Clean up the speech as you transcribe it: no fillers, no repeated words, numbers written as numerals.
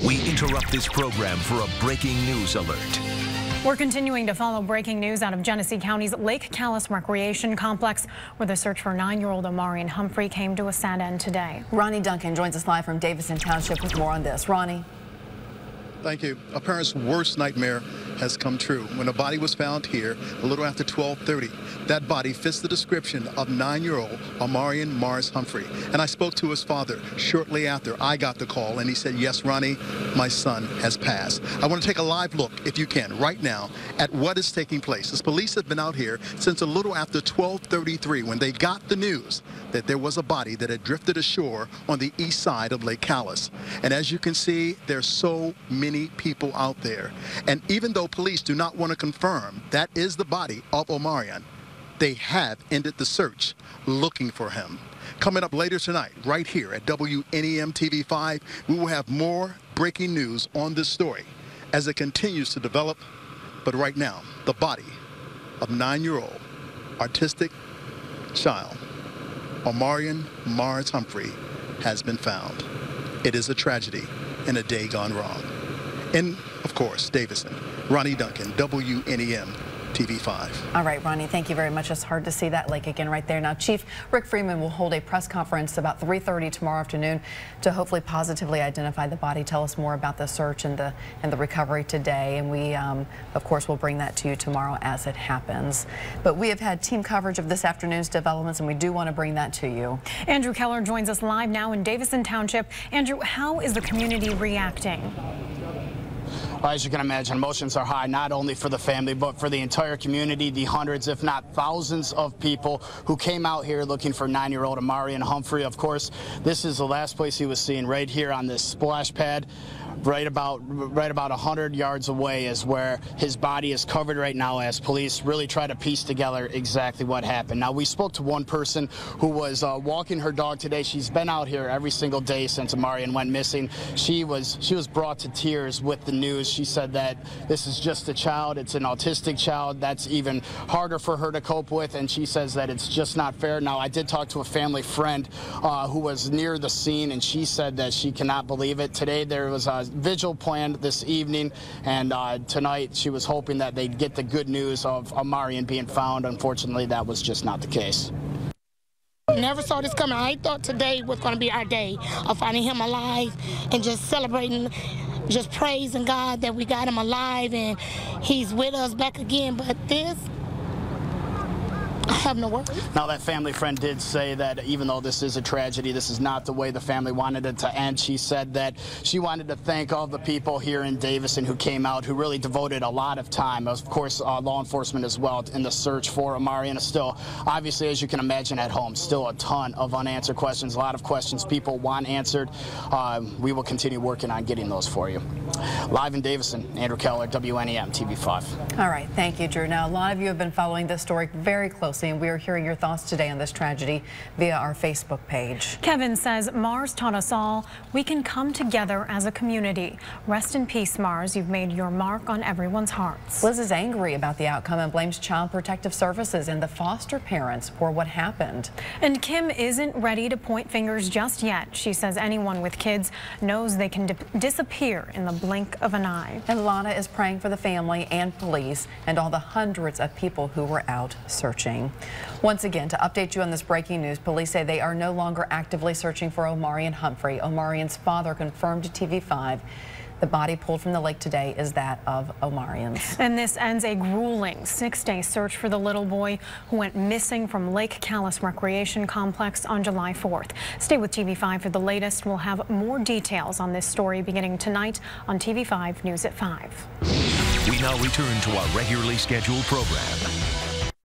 We interrupt this program for a breaking news alert. We're continuing to follow breaking news out of Genesee County's Lake Callis Recreation Complex, where the search for 9-year-old Humphrey came to a sad end today. Ronnie Duncan joins us live from Davison Township with more on this. Ronnie. Thank you. A parent's worst nightmare has come true. When a body was found here a little after 12:30, that body fits the description of 9-year-old Humphrey. And I spoke to his father shortly after I got the call, and he said, yes, Ronnie, my son has passed. I want to take a live look, if you can, right now at what is taking place. As police have been out here since a little after 12:33 when they got the news that there was a body that had drifted ashore on the east side of Lake Callis. And as you can see, there's so many people out there. And even though police do not want to confirm that is the body of Omarion, they have ended the search looking for him. Coming up later tonight, right here at WNEM TV5, we will have more breaking news on this story as it continues to develop. But right now, the body of 9-year-old artistic child Omarion Humphrey has been found. It is a tragedy and a day gone wrong. In, of course, Davison, Ronnie Duncan, WNEM TV5. All right, Ronnie, thank you very much. It's hard to see that lake again right there. Now, Chief Rick Freeman will hold a press conference about 3:30 tomorrow afternoon to hopefully positively identify the body. Tell us more about the search and the recovery today. And we, of course, will bring that to you tomorrow as it happens. But we have had team coverage of this afternoon's developments, and we do want to bring that to you. Andrew Keller joins us live now in Davison Township. Andrew, how is the community reacting? As you can imagine, emotions are high, not only for the family, but for the entire community, the hundreds, if not thousands of people who came out here looking for 9-year-old Omarion Humphrey. Of course, this is the last place he was seen, right here on this splash pad. Right about 100 yards away is where his body is covered right now as police really try to piece together exactly what happened. Now, we spoke to one person who was walking her dog today. She's been out here every single day since Omarion went missing. She was brought to tears with the news. She said that this is just a child. It's an autistic child. That's even harder for her to cope with, and she says that it's just not fair. Now, I did talk to a family friend who was near the scene, and she said that she cannot believe it. Today, there was a vigil planned this evening, and tonight she was hoping that they'd get the good news of Omarion being found. Unfortunately, that was just not the case. Never saw this coming. I thought today was going to be our day of finding him alive and just celebrating, just praising God that we got him alive and he's with us back again. But this, I have no words. Now, that family friend did say that even though this is a tragedy, this is not the way the family wanted it to end. She said that she wanted to thank all the people here in Davison who came out, who really devoted a lot of time, of course, law enforcement as well, in the search for Omarion. Still, obviously, as you can imagine at home, still a ton of unanswered questions, a lot of questions people want answered. We will continue working on getting those for you. Live in Davison, Andrew Keller, WNEM TV5. All right, thank you, Drew. Now, a lot of you have been following this story very closely, and we are hearing your thoughts today on this tragedy via our Facebook page. Kevin says, Mars taught us all we can come together as a community. Rest in peace, Mars. You've made your mark on everyone's hearts. Liz is angry about the outcome and blames Child Protective Services and the foster parents for what happened. And Kim isn't ready to point fingers just yet. She says anyone with kids knows they can disappear in the blink of an eye. And Lana is praying for the family and police and all the hundreds of people who were out searching. Once again, to update you on this breaking news, police say they are no longer actively searching for Omarion Humphrey. Omarion's father confirmed to TV5 the body pulled from the lake today is that of Omarion's. And this ends a grueling 6-day search for the little boy who went missing from Lake Callis Recreation Complex on July 4th. Stay with TV5 for the latest. We'll have more details on this story beginning tonight on TV5 News at 5. We now return to our regularly scheduled program.